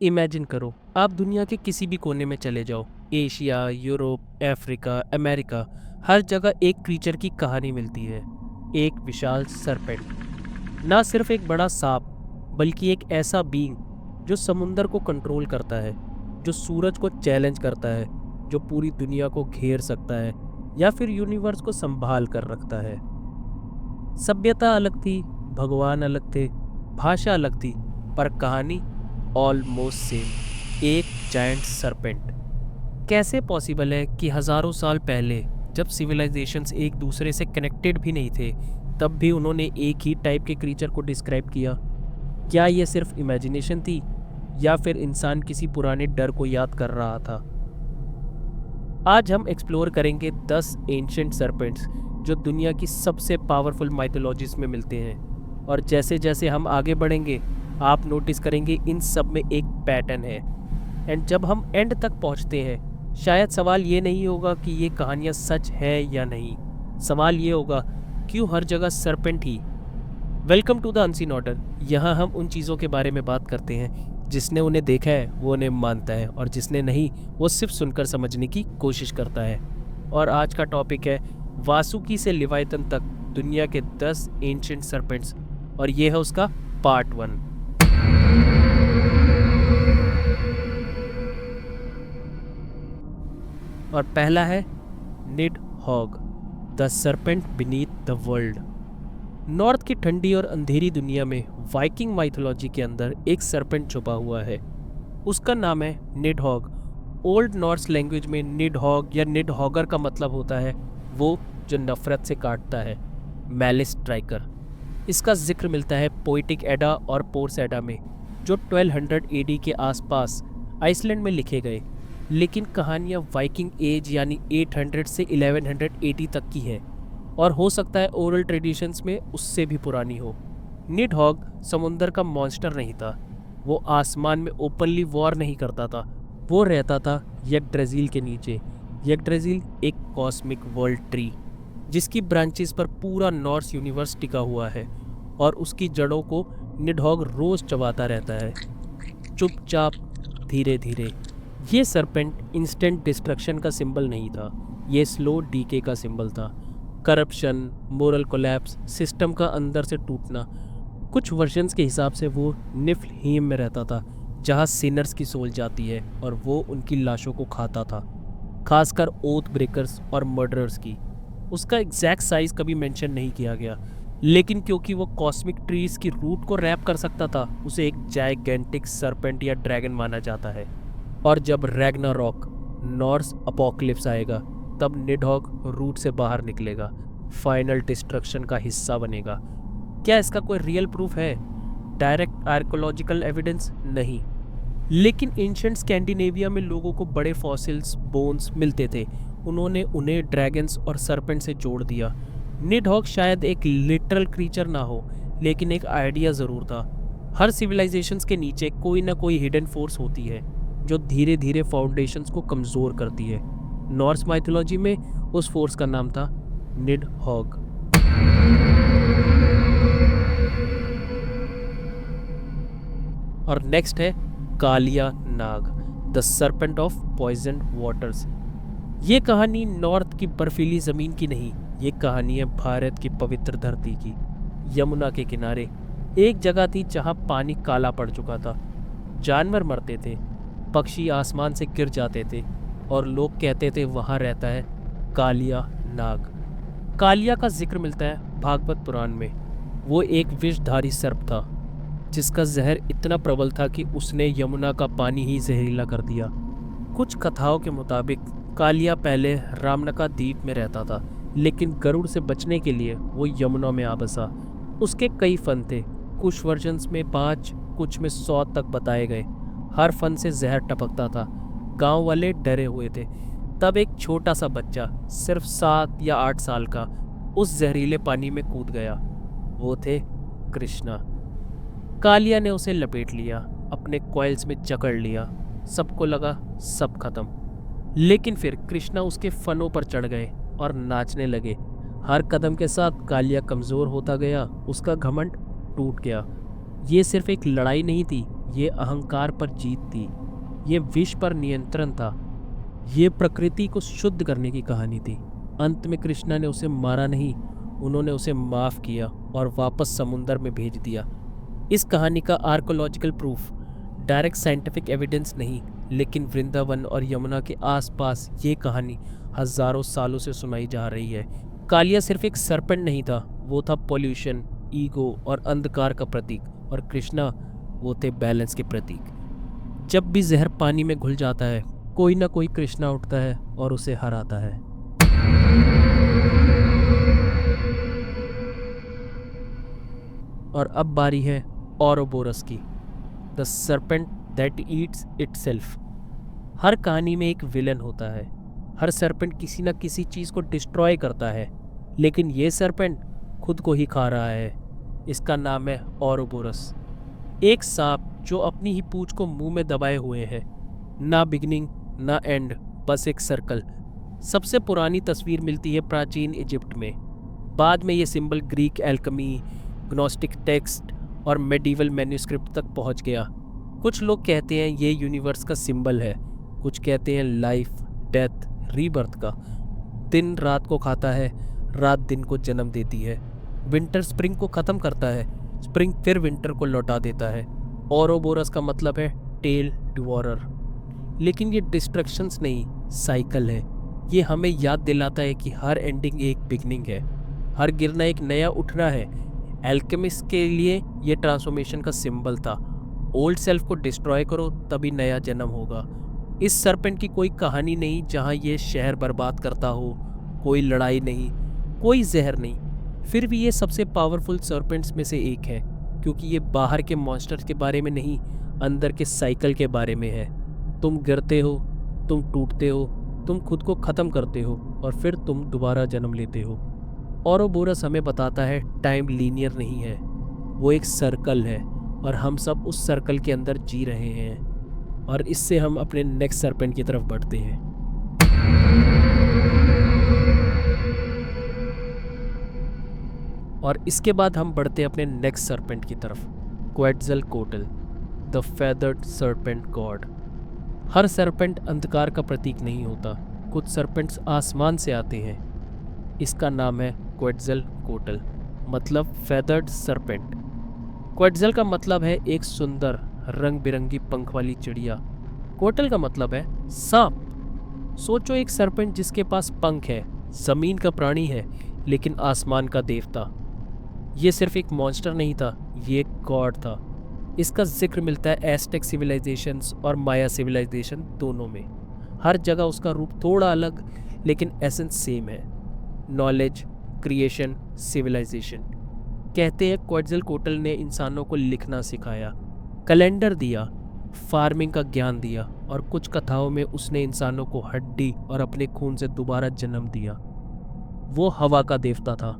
Imagine करो, आप दुनिया के किसी भी कोने में चले जाओ। एशिया, यूरोप, अफ्रीका, अमेरिका, हर जगह एक क्रीचर की कहानी मिलती है। एक विशाल सरपेंट। ना सिर्फ एक बड़ा सांप, बल्कि एक ऐसा बीइंग जो समुंदर को कंट्रोल करता है, जो सूरज को चैलेंज करता है, जो पूरी दुनिया को घेर सकता है या फिर यूनिवर्स को संभाल कर रखता है। सभ्यता अलग थी, भगवान अलग थे, भाषा अलग थी, पर कहानी ऑलमोस्ट सेम। एक जायंट सरपेंट। कैसे पॉसिबल है कि हजारों साल पहले, जब सिविलाइजेशंस एक दूसरे से कनेक्टेड भी नहीं थे, तब भी उन्होंने एक ही टाइप के क्रीचर को डिस्क्राइब किया? क्या ये सिर्फ इमेजिनेशन थी, या फिर इंसान किसी पुराने डर को याद कर रहा था? आज हम एक्सप्लोर करेंगे 10 एंशिएंट सरपेंट्स जो दुनिया की सबसे पावरफुल माइथोलॉजीज में मिलते हैं। और जैसे जैसे हम आगे बढ़ेंगे, आप नोटिस करेंगे इन सब में एक पैटर्न है। एंड जब हम एंड तक पहुंचते हैं, शायद सवाल ये नहीं होगा कि ये कहानियाँ सच है या नहीं। सवाल ये होगा, क्यों हर जगह सरपेंट ही? Welcome to the unseen order. यहाँ हम उन चीज़ों के बारे में बात करते हैं जिसने उन्हें देखा है वो उन्हें मानता है, और जिसने नहीं वो सिर्फ सुनकर समझने की कोशिश करता है। और आज का टॉपिक है वासुकी से लिवायतन तक दुनिया के 10 एंशिएंट सरपेंट्स, और ये है उसका पार्ट 1। और पहला है Nidhogg, the serpent beneath the world. North की ठंडी और अंधेरी दुनिया में वाइकिंग माइथोलॉजी के अंदर एक सरपेंट छुपा हुआ है। उसका नाम है निडहॉग। ओल्ड नॉर्स लैंग्वेज में निडहॉग या निडहॉगर का मतलब होता है वो जो नफरत से काटता है, मैलिस स्ट्राइकर। इसका जिक्र मिलता है पोएटिक एडा और पोर्स एडा में, जो 1200 एडी के आसपास आइसलैंड में लिखे गए। लेकिन कहानियाँ वाइकिंग एज यानी 800 से 1180 तक की है, और हो सकता है ओरल ट्रेडिशंस में उससे भी पुरानी हो। निडहॉग समुंदर का मॉन्स्टर नहीं था, वो आसमान में ओपनली वॉर नहीं करता था। वो रहता था यगड्रासिल के नीचे। यगड्रासिल एक कॉस्मिक वर्ल्ड ट्री, जिसकी ब्रांचेस पर पूरा नॉर्स यूनिवर्स टिका हुआ है, और उसकी जड़ों को निडहॉग रोज चबाता रहता है, चुपचाप, धीरे धीरे। ये सरपेंट इंस्टेंट डिस्ट्रक्शन का सिंबल नहीं था, ये स्लो डीके का सिंबल था। करप्शन, मोरल कोलैप्स, सिस्टम का अंदर से टूटना। कुछ वर्जन्स के हिसाब से वो निफ्लहीम में रहता था, जहाँ सिनर्स की सोल जाती है, और वो उनकी लाशों को खाता था, खासकर ओथ ब्रेकर्स और मर्डरर्स की। उसका एग्जैक्ट साइज कभी मेंशन नहीं किया गया, लेकिन क्योंकि वो कॉस्मिक ट्रीज की रूट को रैप कर सकता था, उसे एक जाइगेंटिक सरपेंट या ड्रैगन माना जाता है। और जब रैग्नारॉक, नॉर्स अपोकलिप्स आएगा, तब निडहॉग रूट से बाहर निकलेगा, फाइनल डिस्ट्रक्शन का हिस्सा बनेगा। क्या इसका कोई रियल प्रूफ है? डायरेक्ट आर्कोलॉजिकल एविडेंस नहीं, लेकिन एंशिएंट स्कैंडिनेविया में लोगों को बड़े फॉसिल्स, बोन्स मिलते थे। उन्होंने उन्हें ड्रैगन्स और सरपेंट से जोड़ दिया। निडहॉग शायद एक लिटरल क्रीचर ना हो, लेकिन एक आइडिया ज़रूर था। हर सिविलाइजेशंस के नीचे कोई ना कोई हिडन फोर्स होती है, जो धीरे धीरे फाउंडेशंस को कमज़ोर करती है। नॉर्स माइथोलॉजी में उस फोर्स का नाम था निडहॉग। और नेक्स्ट है Kaliya Naag, the serpent of poison waters. ये कहानी नॉर्थ की बर्फीली ज़मीन की नहीं, ये कहानी है भारत की पवित्र धरती की। यमुना के किनारे एक जगह थी जहाँ पानी काला पड़ चुका था, जानवर मरते थे, पक्षी आसमान से गिर जाते थे, और लोग कहते थे वहाँ रहता है कालिया नाग। कालिया का जिक्र मिलता है भागवत पुराण में। वो एक विषधारी सर्प था, जिसका जहर इतना प्रबल था कि उसने यमुना का पानी ही जहरीला कर दिया। कुछ कथाओं के मुताबिक कालिया पहले रामनका द्वीप में रहता था, लेकिन गरुड़ से बचने के लिए वो यमुना में आ बसा। उसके कई फन थे, कुछ वर्जन्स में 5, कुछ में 100 तक बताए गए। हर फन से जहर टपकता था। गांव वाले डरे हुए थे। तब एक छोटा सा बच्चा, सिर्फ 7 या 8 साल का, उस जहरीले पानी में कूद गया। वो थे कृष्णा। कालिया ने उसे लपेट लिया, अपने कॉइल्स में जकड़ लिया। सबको लगा सब खत्म, लेकिन फिर कृष्णा उसके फनों पर चढ़ गए और नाचने लगे। हर कदम के साथ कालिया कमज़ोर होता गया, उसका घमंड टूट गया। ये सिर्फ एक लड़ाई नहीं थी, ये अहंकार पर जीत थी, ये विष पर नियंत्रण था, ये प्रकृति को शुद्ध करने की कहानी थी। अंत में कृष्णा ने उसे मारा नहीं, उन्होंने उसे माफ किया और वापस समुंदर में भेज दिया। इस कहानी का archaeological proof, direct scientific evidence नहीं, लेकिन वृंदावन और यमुना के आसपास ये कहानी हजारों सालों से सुनाई जा रही है। कालिया सिर्फ एक सरपेंट नहीं था, वो था पॉल्यूशन, ईगो और अंधकार का प्रतीक, और कृष्णा वो थे बैलेंस के प्रतीक। जब भी जहर पानी में घुल जाता है, कोई ना कोई कृष्णा उठता है और उसे हराता है। और अब बारी है औरोबोरस की, the serpent that eats itself. हर कहानी में एक विलन होता है, हर सर्पेंट किसी न किसी चीज़ को डिस्ट्रॉय करता है, लेकिन ये सर्पेंट खुद को ही खा रहा है। इसका नाम है औरोबोरस, एक सांप जो अपनी ही पूंछ को मुंह में दबाए हुए है। ना बिगनिंग ना एंड, बस एक सर्कल। सबसे पुरानी तस्वीर मिलती है प्राचीन इजिप्ट में, बाद में ये symbol Greek alchemy, gnostic text और मेडिवल मैन्युस्क्रिप्ट तक पहुंच गया। कुछ लोग कहते हैं ये यूनिवर्स का सिंबल है, कुछ कहते हैं लाइफ, डेथ, रीबर्थ का। दिन रात को खाता है, रात दिन को जन्म देती है। विंटर स्प्रिंग को ख़त्म करता है, स्प्रिंग फिर विंटर को लौटा देता है। औरोबोरस का मतलब है टेल डिवॉरर। लेकिन ये डिस्ट्रक्शंस नहीं, साइकिल है। ये हमें याद दिलाता है कि हर एंडिंग एक बिगनिंग है, हर गिरना एक नया उठना है। एल्केमिस्ट के लिए ये ट्रांसफॉर्मेशन का सिंबल था। ओल्ड सेल्फ को डिस्ट्रॉय करो, तभी नया जन्म होगा। इस सर्पेंट की कोई कहानी नहीं जहाँ ये शहर बर्बाद करता हो, कोई लड़ाई नहीं, कोई जहर नहीं। फिर भी ये सबसे पावरफुल सर्पेंट्स में से एक है, क्योंकि ये बाहर के मॉन्स्टर्स के बारे में नहीं, अंदर के साइकिल के बारे में है। तुम गिरते हो, तुम टूटते हो, तुम खुद को ख़त्म करते हो और फिर तुम दोबारा जन्म लेते हो। औरोबोरस हमें बताता है टाइम लीनियर नहीं है, वो एक सर्कल है और हम सब उस सर्कल के अंदर जी रहे हैं। और इससे हम अपने नेक्स्ट सर्पेंट की तरफ बढ़ते हैं। और इसके बाद हम बढ़ते हैं अपने नेक्स्ट सर्पेंट की तरफ, Quetzalcoatl, the feathered serpent god. हर सर्पेंट अंधकार का प्रतीक नहीं होता, कुछ सर्पेंट्स आसमान से आते हैं। इसका नाम है क्वेट्ज़लकोएट्ल, मतलब फेदर्ड सर्पेंट। क्वेट्ज़ल का मतलब है एक सुंदर रंग बिरंगी पंख वाली चिड़िया। कोएट्ल का मतलब है सांप। सोचो, एक सर्पेंट जिसके पास पंख है, जमीन का प्राणी है, लेकिन आसमान का देवता। ये सिर्फ एक मॉन्स्टर नहीं था, ये एक गॉड था। इसका जिक्र मिलता है एस्टेक सिविलाइजेशंस और माया सिविलाइजेशन दोनों में। हर जगह उसका रूप थोड़ा अलग, लेकिन एसेंस सेम है, नॉलेज, क्रिएशन, सिविलाइजेशन। कहते हैं क्वेट्ज़लकोएट्ल ने इंसानों को लिखना सिखाया, कैलेंडर दिया, फार्मिंग का ज्ञान दिया, और कुछ कथाओं में उसने इंसानों को हड्डी और अपने खून से दोबारा जन्म दिया। वो हवा का देवता था,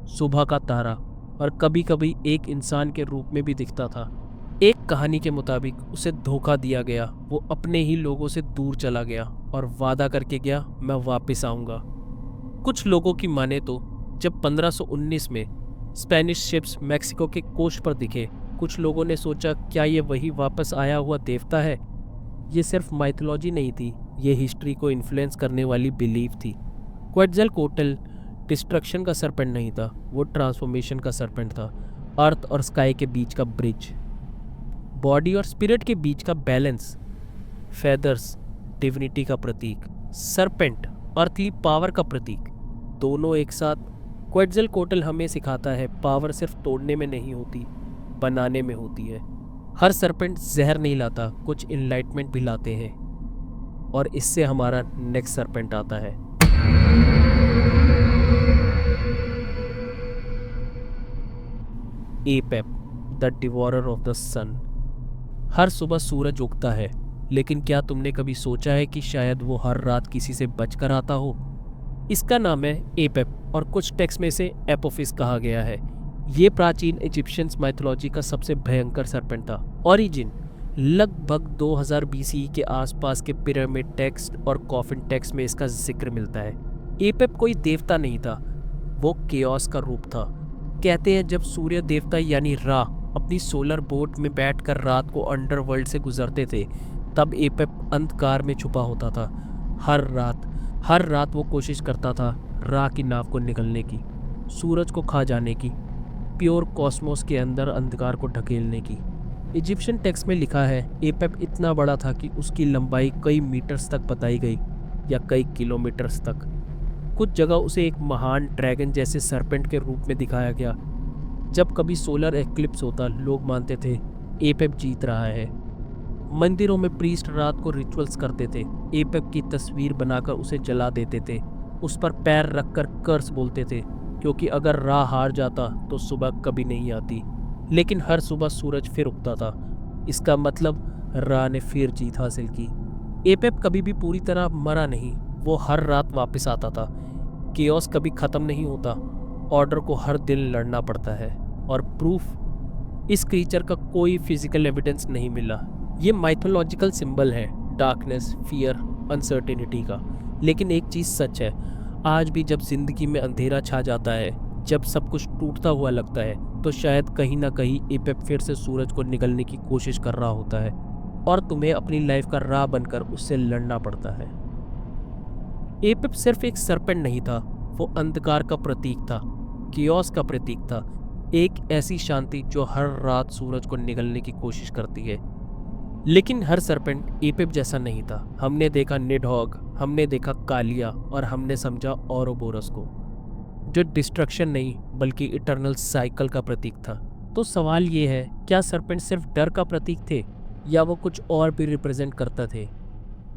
सुबह का तारा, और कभी कभी एक इंसान के रूप में भी दिखता था। एक कहानी के मुताबिक उसे धोखा दिया गया, वो अपने ही लोगों से दूर चला गया और वादा करके गया, मैं वापस आऊँगा। कुछ लोगों की माने तो जब 1519 में स्पेनिश शिप्स मैक्सिको के कोस्ट पर दिखे, कुछ लोगों ने सोचा क्या ये वही वापस आया हुआ देवता है। ये सिर्फ माइथोलॉजी नहीं थी, ये हिस्ट्री को इन्फ्लुएंस करने वाली बिलीफ थी। क्वेट्ज़लकोएट्ल डिस्ट्रक्शन का सर्पेंट नहीं था, वो ट्रांसफॉर्मेशन का सर्पेंट था, अर्थ और स्काई के बीच का ब्रिज, बॉडी और स्पिरिट के बीच का बैलेंस। फेदर्स डिविनिटी का प्रतीक, सर्पेंट अर्थली पावर का प्रतीक, दोनों एक साथ। क्वेट्ज़लकोएट्ल हमें सिखाता है पावर सिर्फ तोड़ने में नहीं होती, बनाने में होती है। हर सर्पेंट जहर नहीं लाता, कुछ इनलाइटमेंट भी लाते हैं। और इससे हमारा नेक्स्ट सर्पेंट आता है, एपेप, द डिवॉरर ऑफ द सन। हर सुबह सूरज उगता है, लेकिन क्या तुमने कभी सोचा है कि शायद वो हर रात किसी से बचकर आता हो? इसका नाम है एपेप, और कुछ टेक्स्ट में से एपोफिस कहा गया है। ये प्राचीन इजिप्शियंस माइथोलॉजी का सबसे भयंकर सर्पेंट था। ओरिजिन लगभग 2000 बीसी के आसपास के पिरामिड टेक्स्ट और कॉफिन टेक्स्ट में इसका जिक्र मिलता है। एपेप कोई देवता नहीं था, वो केओस का रूप था। कहते हैं जब सूर्य देवता यानी रा अपनी सोलर बोट में बैठकर रात को अंडरवर्ल्ड से गुजरते थे, तब एपेप अंधकार में छुपा होता था। हर रात वो कोशिश करता था रा की नाव को निगलने की, सूरज को खा जाने की, प्योर कॉस्मोस के अंदर अंधकार को ढकेलने की। इजिप्शियन टेक्स्ट में लिखा है एपेप इतना बड़ा था कि उसकी लंबाई कई मीटर्स तक बताई गई, या कई किलोमीटर्स तक। कुछ जगह उसे एक महान ड्रैगन जैसे सरपेंट के रूप में दिखाया गया। जब कभी सोलर एक्लिप्स होता, लोग मानते थे एपेप जीत रहा है। मंदिरों में प्रीस्ट रात को रिचुअल्स करते थे, एपेप की तस्वीर बनाकर उसे जला देते थे, उस पर पैर रखकर कर्स बोलते थे, क्योंकि अगर रा हार जाता तो सुबह कभी नहीं आती। लेकिन हर सुबह सूरज फिर उगता था। इसका मतलब रा ने फिर जीत हासिल की। एपेप कभी भी पूरी तरह मरा नहीं, वो हर रात वापस आता था। केओस कभी खत्म नहीं होता, ऑर्डर को हर दिन लड़ना पड़ता है। और प्रूफ, इस क्रीचर का कोई फिजिकल एविडेंस नहीं मिला। ये माइथोलॉजिकल सिंबल है, डार्कनेस, फियर, अनसर्टेनिटी का। लेकिन एक चीज़ सच है, आज भी जब जिंदगी में अंधेरा छा जाता है, जब सब कुछ टूटता हुआ लगता है, तो शायद कहीं ना कहीं एपेप फिर से सूरज को निगलने की कोशिश कर रहा होता है, और तुम्हें अपनी लाइफ का राह बनकर उससे लड़ना पड़ता है। एपिप सिर्फ एक सरपेंट नहीं था, वो अंधकार का प्रतीक था, कियोस का प्रतीक था, एक ऐसी शांति जो हर रात सूरज को निगलने की कोशिश करती है। लेकिन हर सरपेंट एपिप जैसा नहीं था। हमने देखा निडहॉग, हमने देखा कालिया, और हमने समझा औरोबोरस को, जो डिस्ट्रक्शन नहीं बल्कि इटर्नल साइकिल का प्रतीक था। तो सवाल ये है, क्या सरपेंट सिर्फ डर का प्रतीक थे, या वो कुछ और भी रिप्रेजेंट करते थे?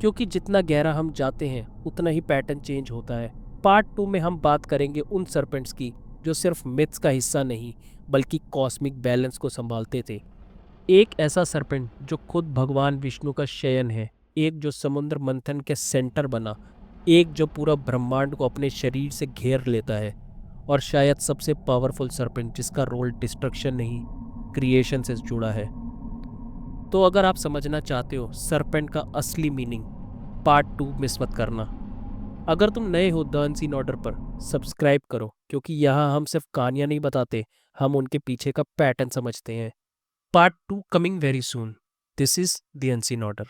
क्योंकि जितना गहरा हम जाते हैं उतना ही पैटर्न चेंज होता है। पार्ट 2 में हम बात करेंगे उन सरपेंट्स की जो सिर्फ मिथ्स का हिस्सा नहीं बल्कि कॉस्मिक बैलेंस को संभालते थे। एक ऐसा सरपेंट जो खुद भगवान विष्णु का शयन है, एक जो समुद्र मंथन के सेंटर बना, एक जो पूरा ब्रह्मांड को अपने शरीर से घेर लेता है, और शायद सबसे पावरफुल सरपेंट जिसका रोल डिस्ट्रक्शन नहीं, क्रिएशन से जुड़ा है। तो अगर आप समझना चाहते हो सरपेंट का असली मीनिंग, पार्ट 2 मिस मत करना। अगर तुम नए हो द अनसीन ऑर्डर पर, सब्सक्राइब करो, क्योंकि यहाँ हम सिर्फ कहानियाँ नहीं बताते, हम उनके पीछे का पैटर्न समझते हैं। Part 2 coming very soon. This is the unseen order.